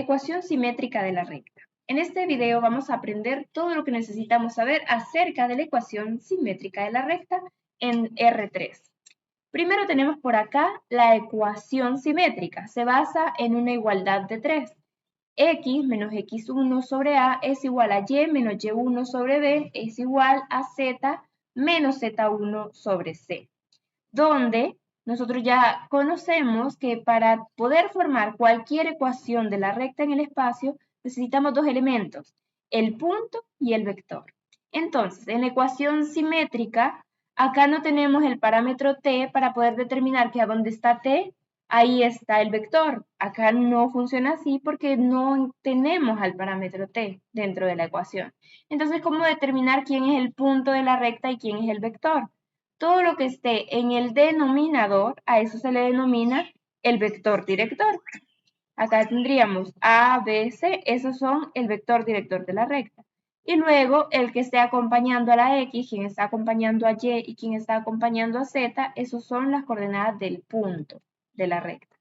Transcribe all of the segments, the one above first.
Ecuación simétrica de la recta. En este video vamos a aprender todo lo que necesitamos saber acerca de la ecuación simétrica de la recta en R3. Primero tenemos por acá la ecuación simétrica. Se basa en una igualdad de 3. X menos X1 sobre A es igual a Y menos Y1 sobre B es igual a Z menos Z1 sobre C. Donde nosotros ya conocemos que para poder formar cualquier ecuación de la recta en el espacio necesitamos dos elementos, el punto y el vector. Entonces, en la ecuación simétrica, acá no tenemos el parámetro t para poder determinar que a donde está t, ahí está el vector. Acá no funciona así porque no tenemos al parámetro t dentro de la ecuación. Entonces, ¿cómo determinar quién es el punto de la recta y quién es el vector? Todo lo que esté en el denominador, a eso se le denomina el vector director. Acá tendríamos A, B, C, esos son el vector director de la recta. Y luego el que esté acompañando a la X, quien está acompañando a Y y quien está acompañando a Z, esos son las coordenadas del punto de la recta.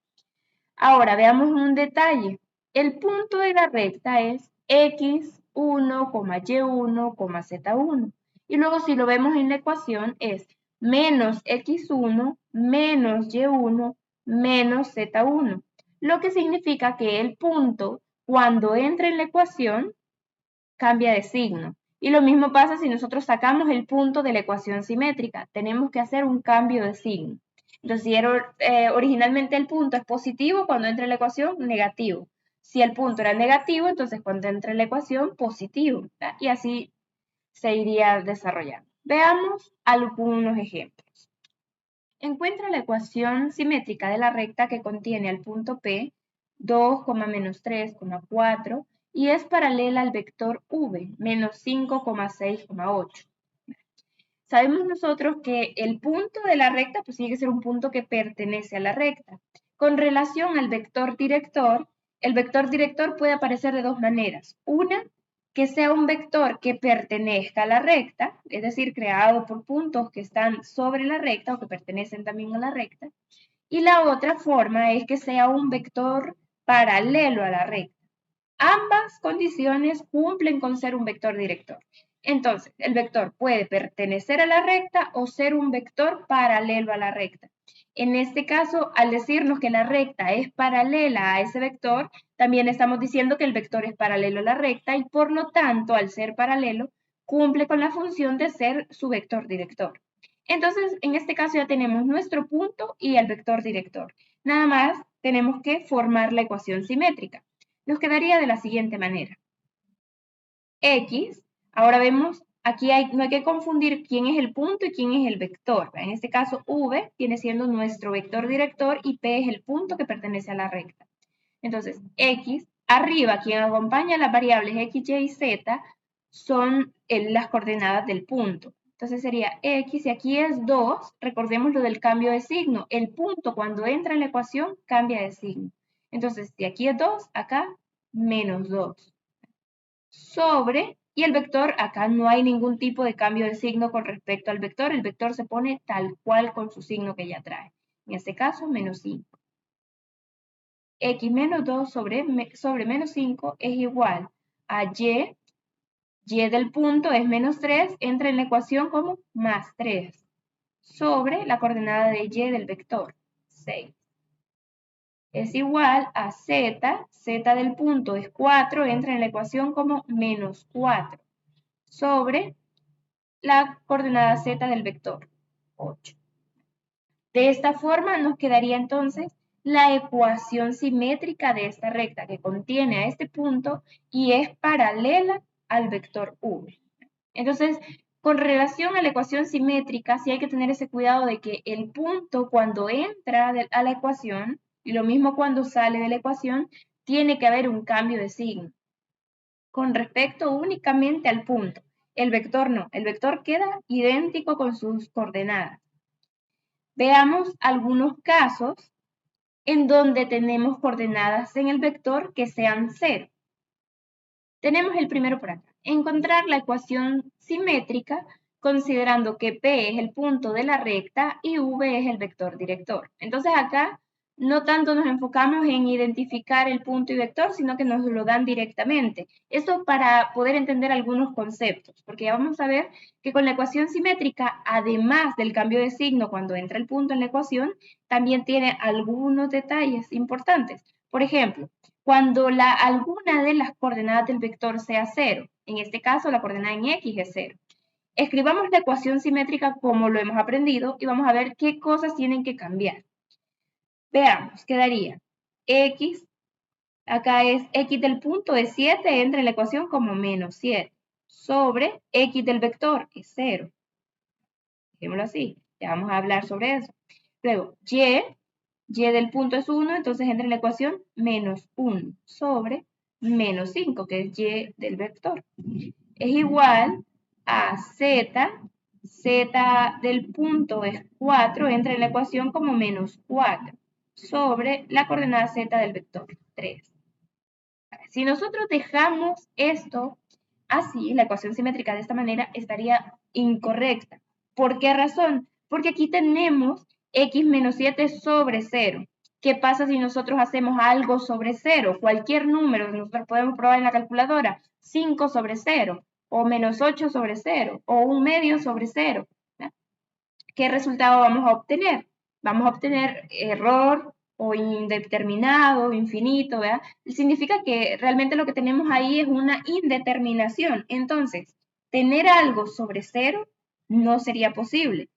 Ahora veamos un detalle. El punto de la recta es X1, Y1, Z1. Y luego si lo vemos en la ecuación es menos X1 menos Y1 menos Z1. Lo que significa que el punto, cuando entra en la ecuación, cambia de signo. Y lo mismo pasa si nosotros sacamos el punto de la ecuación simétrica. Tenemos que hacer un cambio de signo. Entonces, si originalmente el punto es positivo, cuando entra en la ecuación, negativo. Si el punto era negativo, entonces cuando entra en la ecuación, positivo. ¿Verdad? Y así se iría desarrollando. Veamos algunos ejemplos. Encuentra la ecuación simétrica de la recta que contiene al punto P 2, menos 3, 4 y es paralela al vector V, menos 5,6,8. Sabemos nosotros que el punto de la recta pues tiene que ser un punto que pertenece a la recta. Con relación al vector director, el vector director puede aparecer de dos maneras. Una, que sea un vector que pertenezca a la recta, es decir, creado por puntos que están sobre la recta o que pertenecen también a la recta. Y la otra forma es que sea un vector paralelo a la recta. Ambas condiciones cumplen con ser un vector director. Entonces, el vector puede pertenecer a la recta o ser un vector paralelo a la recta. En este caso, al decirnos que la recta es paralela a ese vector, también estamos diciendo que el vector es paralelo a la recta y por lo tanto, al ser paralelo, cumple con la función de ser su vector director. Entonces, en este caso ya tenemos nuestro punto y el vector director. Nada más tenemos que formar la ecuación simétrica. Nos quedaría de la siguiente manera. X, ahora vemos, aquí no hay que confundir quién es el punto y quién es el vector. En este caso, V viene siendo nuestro vector director y P es el punto que pertenece a la recta. Entonces, X, arriba, quien acompaña las variables X, Y y Z, son las coordenadas del punto. Entonces sería X y aquí es 2, recordemos lo del cambio de signo. El punto cuando entra en la ecuación cambia de signo. Entonces, si aquí es 2, acá menos 2. Sobre, y el vector, acá no hay ningún tipo de cambio de signo con respecto al vector. El vector se pone tal cual con su signo que ya trae. En este caso, menos 5. X menos 2 sobre menos 5 es igual a Y. Y del punto es menos 3, entra en la ecuación como más 3. Sobre la coordenada de Y del vector, 6. Es igual a Z, Z del punto es 4, entra en la ecuación como menos 4, sobre la coordenada Z del vector, 8. De esta forma nos quedaría entonces la ecuación simétrica de esta recta que contiene a este punto y es paralela al vector V. Entonces, con relación a la ecuación simétrica, sí hay que tener ese cuidado de que el punto cuando entra a la ecuación, y lo mismo cuando sale de la ecuación, tiene que haber un cambio de signo. Con respecto únicamente al punto. El vector no, el vector queda idéntico con sus coordenadas. Veamos algunos casos en donde tenemos coordenadas en el vector que sean 0. Tenemos el primero por acá. Encontrar la ecuación simétrica considerando que P es el punto de la recta y V es el vector director. Entonces acá no tanto nos enfocamos en identificar el punto y vector, sino que nos lo dan directamente. Esto para poder entender algunos conceptos, porque ya vamos a ver que con la ecuación simétrica, además del cambio de signo cuando entra el punto en la ecuación, también tiene algunos detalles importantes. Por ejemplo, cuando alguna de las coordenadas del vector sea 0, en este caso la coordenada en x es 0. Escribamos la ecuación simétrica como lo hemos aprendido y vamos a ver qué cosas tienen que cambiar. Veamos, quedaría x, acá es x del punto es 7, entra en la ecuación como menos 7, sobre x del vector es 0. Dejémoslo así, ya vamos a hablar sobre eso. Luego, y del punto es 1, entonces entra en la ecuación menos 1 sobre menos 5, que es y del vector. Es igual a z del punto es 4, entra en la ecuación como menos 4 sobre la coordenada z del vector 3. Si nosotros dejamos esto así, la ecuación simétrica de esta manera estaría incorrecta. ¿Por qué razón? Porque aquí tenemos x menos 7 sobre 0. ¿Qué pasa si nosotros hacemos algo sobre 0? Cualquier número que nosotros podemos probar en la calculadora, 5 sobre 0, o menos 8 sobre 0, o 1/2 sobre 0. ¿Qué resultado vamos a obtener? Vamos a obtener error o indeterminado, infinito, ¿verdad? Significa que realmente lo que tenemos ahí es una indeterminación. Entonces, tener algo sobre 0 no sería posible.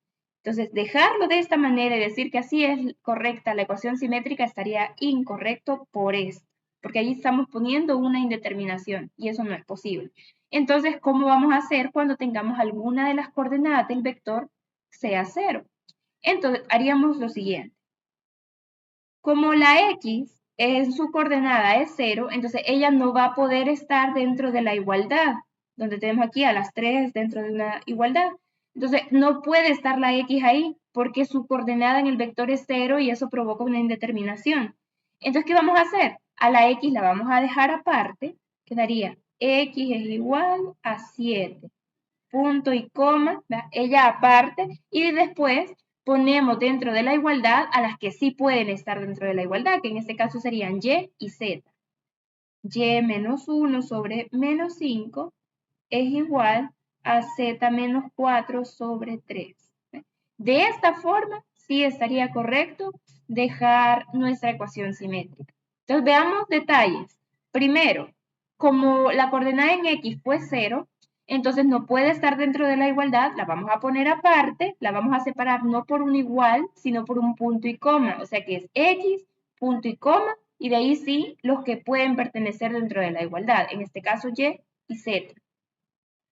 Entonces, dejarlo de esta manera y decir que así es correcta la ecuación simétrica estaría incorrecto por esto, porque ahí estamos poniendo una indeterminación y eso no es posible. Entonces, ¿cómo vamos a hacer cuando tengamos alguna de las coordenadas del vector sea 0? Entonces, haríamos lo siguiente. Como la x en su coordenada es 0, entonces ella no va a poder estar dentro de la igualdad, donde tenemos aquí a las 3 dentro de una igualdad. Entonces, no puede estar la x ahí, porque su coordenada en el vector es 0 y eso provoca una indeterminación. Entonces, ¿qué vamos a hacer? A la x la vamos a dejar aparte, quedaría x es igual a 7, punto y coma, ¿verdad? Ella aparte, y después ponemos dentro de la igualdad a las que sí pueden estar dentro de la igualdad, que en este caso serían y z. Y menos 1 sobre menos 5 es igual a z menos 4 sobre 3. De esta forma, sí estaría correcto dejar nuestra ecuación simétrica. Entonces, veamos detalles. Primero, como la coordenada en x fue 0, entonces no puede estar dentro de la igualdad, la vamos a poner aparte, la vamos a separar no por un igual, sino por un punto y coma, o sea que es x, punto y coma, y de ahí sí los que pueden pertenecer dentro de la igualdad, en este caso y z.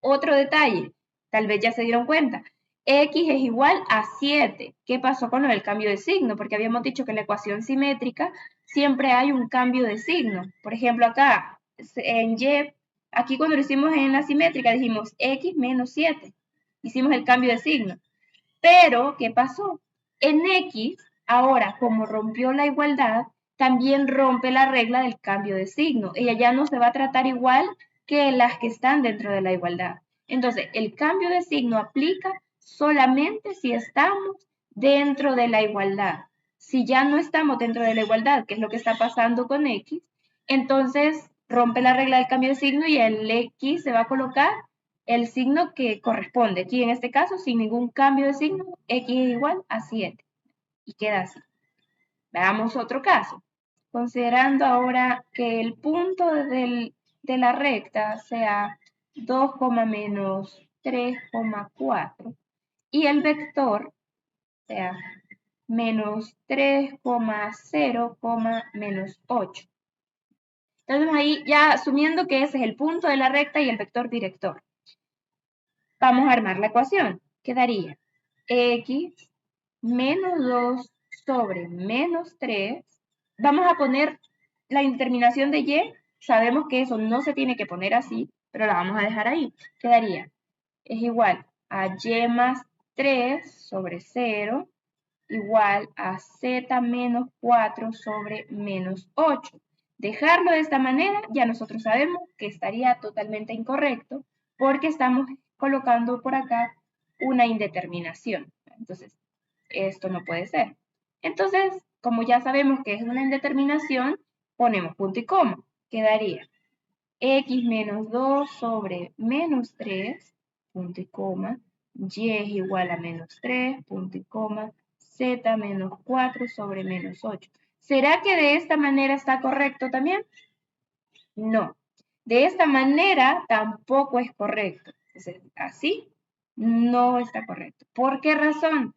Otro detalle, tal vez ya se dieron cuenta, x es igual a 7. ¿Qué pasó con el cambio de signo? Porque habíamos dicho que en la ecuación simétrica siempre hay un cambio de signo. Por ejemplo, acá, en y, aquí cuando lo hicimos en la simétrica dijimos x menos 7. Hicimos el cambio de signo. Pero, ¿qué pasó? En x, ahora, como rompió la igualdad, también rompe la regla del cambio de signo. Ella ya no se va a tratar igual que las que están dentro de la igualdad. Entonces, el cambio de signo aplica solamente si estamos dentro de la igualdad. Si ya no estamos dentro de la igualdad, que es lo que está pasando con x, entonces rompe la regla del cambio de signo y el x se va a colocar el signo que corresponde. Aquí en este caso, sin ningún cambio de signo, x es igual a 7. Y queda así. Veamos otro caso. Considerando ahora que el punto de la recta sea 2, menos 3,4 y el vector sea menos 3,0, menos 8. Entonces ahí ya asumiendo que ese es el punto de la recta y el vector director. Vamos a armar la ecuación. Quedaría x menos 2 sobre menos 3. Vamos a poner la indeterminación de y. Sabemos que eso no se tiene que poner así, pero la vamos a dejar ahí. Quedaría, es igual a y más 3 sobre 0, igual a z menos 4 sobre menos 8. Dejarlo de esta manera, ya nosotros sabemos que estaría totalmente incorrecto, porque estamos colocando por acá una indeterminación. Entonces, esto no puede ser. Entonces, como ya sabemos que es una indeterminación, ponemos punto y coma. Quedaría x menos 2 sobre menos 3, punto y coma, y es igual a menos 3, punto y coma, z menos 4 sobre menos 8. ¿Será que de esta manera está correcto también? No. De esta manera tampoco es correcto. Entonces, así no está correcto. ¿Por qué razón?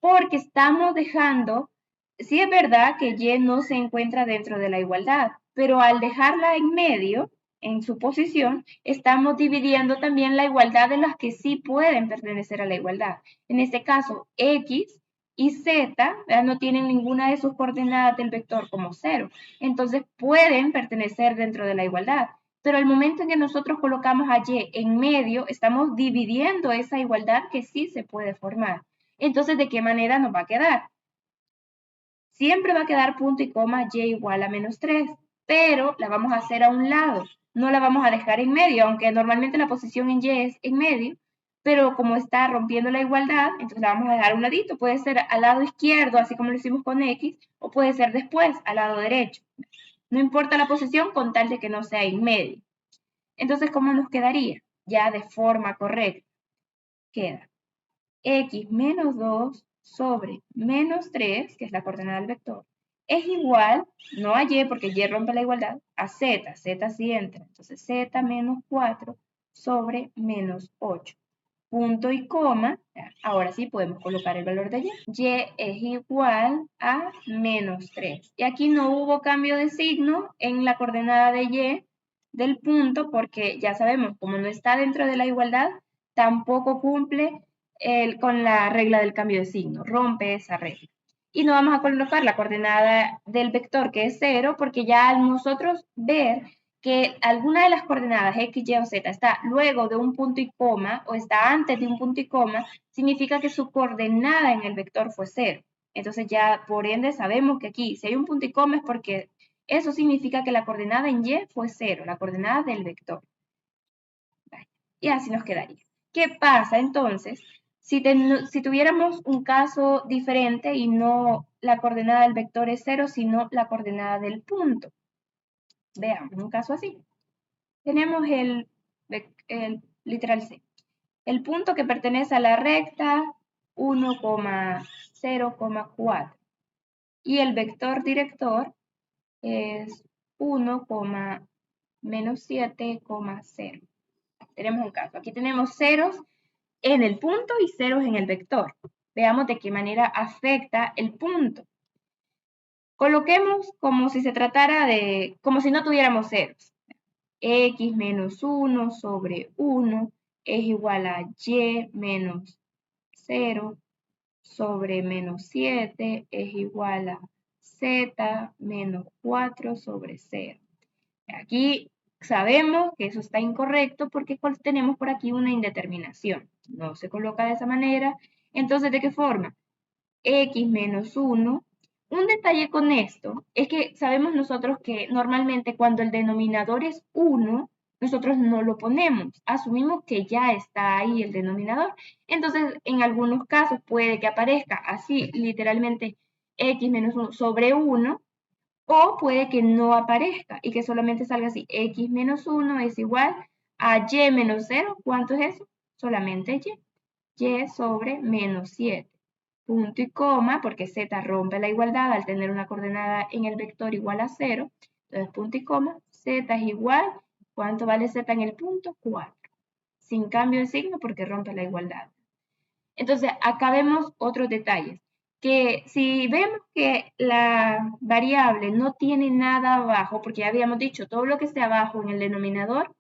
Porque estamos dejando, sí es verdad que Y no se encuentra dentro de la igualdad, pero al dejarla en medio, en su posición, estamos dividiendo también la igualdad de las que sí pueden pertenecer a la igualdad. En este caso, X y Z no tienen ninguna de sus coordenadas del vector como 0. Entonces pueden pertenecer dentro de la igualdad. Pero al momento en que nosotros colocamos a Y en medio, estamos dividiendo esa igualdad que sí se puede formar. Entonces, ¿de qué manera nos va a quedar? Siempre va a quedar punto y coma Y igual a menos 3, pero la vamos a hacer a un lado. No la vamos a dejar en medio, aunque normalmente la posición en Y es en medio, pero como está rompiendo la igualdad, entonces la vamos a dejar a un ladito. Puede ser al lado izquierdo, así como lo hicimos con X, o puede ser después, al lado derecho. No importa la posición con tal de que no sea en medio. Entonces, ¿cómo nos quedaría? Ya de forma correcta. Queda x menos 2 sobre menos 3, que es la coordenada del vector, es igual, no a y porque y rompe la igualdad, a z, z sí entra, entonces z menos 4 sobre menos 8. Punto y coma, ahora sí podemos colocar el valor de y. Y es igual a menos 3. Y aquí no hubo cambio de signo en la coordenada de y del punto porque ya sabemos, como no está dentro de la igualdad, tampoco cumple con la regla del cambio de signo, rompe esa regla. Y no vamos a colocar la coordenada del vector que es 0 porque ya al nosotros ver que alguna de las coordenadas x, y o z está luego de un punto y coma o está antes de un punto y coma, significa que su coordenada en el vector fue 0. Entonces ya por ende sabemos que aquí si hay un punto y coma es porque eso significa que la coordenada en y fue 0, la coordenada del vector. Y así nos quedaría. ¿Qué pasa entonces si tuviéramos un caso diferente y no la coordenada del vector es 0, sino la coordenada del punto? Veamos un caso así. Tenemos el literal C. El punto que pertenece a la recta 1,0,4 y el vector director es 1, menos 7,0. Tenemos un caso. Aquí tenemos ceros en el punto y ceros en el vector. Veamos de qué manera afecta el punto. Coloquemos como si se tratara de, como si no tuviéramos ceros. X menos 1 sobre 1 es igual a Y menos 0 sobre menos 7 es igual a Z menos 4 sobre 0. Aquí sabemos que eso está incorrecto porque tenemos por aquí una indeterminación. No se coloca de esa manera. Entonces, ¿de qué forma? X menos 1. Un detalle con esto es que sabemos nosotros que normalmente cuando el denominador es 1, nosotros no lo ponemos. Asumimos que ya está ahí el denominador. Entonces, en algunos casos puede que aparezca así, literalmente, X menos 1 sobre 1, o puede que no aparezca y que solamente salga así, X menos 1 es igual a Y menos 0. ¿Cuánto es eso? Solamente Y. Y sobre menos 7. Punto y coma, porque Z rompe la igualdad al tener una coordenada en el vector igual a 0. Entonces, punto y coma, Z es igual, ¿cuánto vale Z en el punto? 4. Sin cambio de signo porque rompe la igualdad. Entonces, acá vemos otros detalles. Que si vemos que la variable no tiene nada abajo, porque ya habíamos dicho, todo lo que esté abajo en el denominador,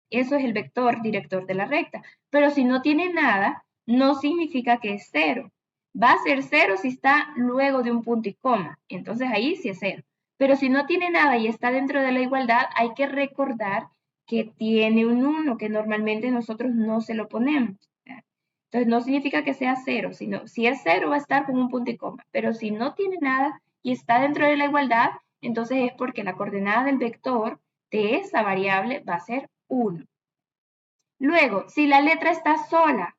eso es el vector director de la recta. Pero si no tiene nada, no significa que es 0. Va a ser 0 si está luego de un punto y coma. Entonces ahí sí es 0. Pero si no tiene nada y está dentro de la igualdad, hay que recordar que tiene un 1, que normalmente nosotros no se lo ponemos. Entonces no significa que sea 0, sino si es 0 va a estar con un punto y coma. Pero si no tiene nada y está dentro de la igualdad, entonces es porque la coordenada del vector de esa variable va a ser 1. Luego, si la letra está sola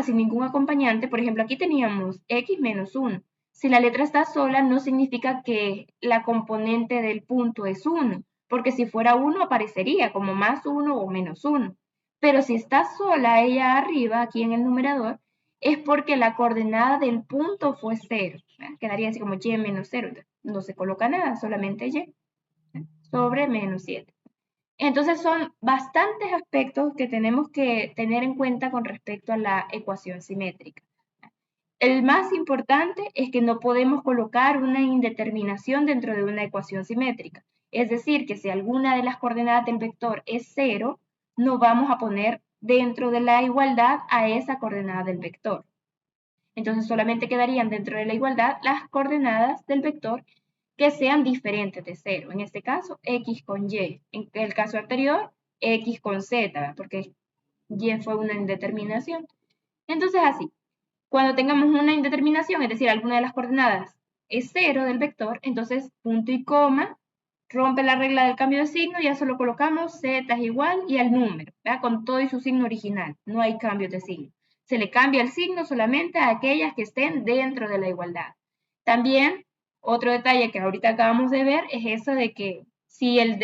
sin ningún acompañante, por ejemplo, aquí teníamos x menos 1. Si la letra está sola, no significa que la componente del punto es 1, porque si fuera 1 aparecería como más 1 o menos 1. Pero si está sola ella arriba, aquí en el numerador, es porque la coordenada del punto fue 0. Quedaría así como y menos 0. No se coloca nada, solamente y sobre menos 7. Entonces son bastantes aspectos que tenemos que tener en cuenta con respecto a la ecuación simétrica. El más importante es que no podemos colocar una indeterminación dentro de una ecuación simétrica. Es decir, que si alguna de las coordenadas del vector es 0, no vamos a poner dentro de la igualdad a esa coordenada del vector. Entonces solamente quedarían dentro de la igualdad las coordenadas del vector que sean diferentes de 0. En este caso, x con y. En el caso anterior, x con z, porque y fue una indeterminación. Entonces así, cuando tengamos una indeterminación, es decir, alguna de las coordenadas es 0 del vector, entonces punto y coma, rompe la regla del cambio de signo, ya solo colocamos z es igual y al número, ¿verdad? Con todo y su signo original, no hay cambios de signo. Se le cambia el signo solamente a aquellas que estén dentro de la igualdad. También, otro detalle que ahorita acabamos de ver es eso de que si el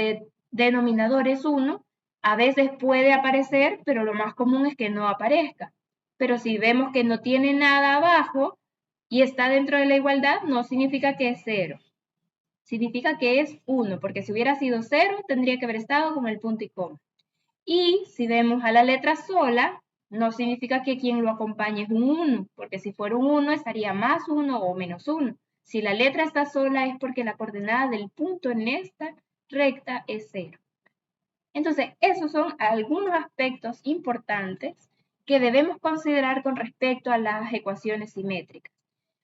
denominador es 1, a veces puede aparecer, pero lo más común es que no aparezca. Pero si vemos que no tiene nada abajo y está dentro de la igualdad, no significa que es 0. Significa que es 1, porque si hubiera sido 0, tendría que haber estado con el punto y coma. Y si vemos a la letra sola, no significa que quien lo acompañe es un 1, porque si fuera un 1 estaría más 1 o menos 1. Si la letra está sola es porque la coordenada del punto en esta recta es 0. Entonces, esos son algunos aspectos importantes que debemos considerar con respecto a las ecuaciones simétricas.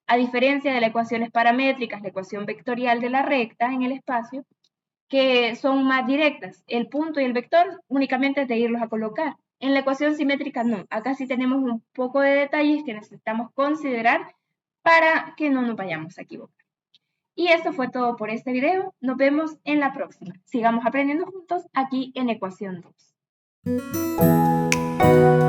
A diferencia de las ecuaciones paramétricas, la ecuación vectorial de la recta en el espacio, que son más directas. El punto y el vector únicamente es de irlos a colocar. En la ecuación simétrica no. Acá sí tenemos un poco de detalles que necesitamos considerar para que no nos vayamos a equivocar. Y eso fue todo por este video. Nos vemos en la próxima. Sigamos aprendiendo juntos aquí en Ecuación 2.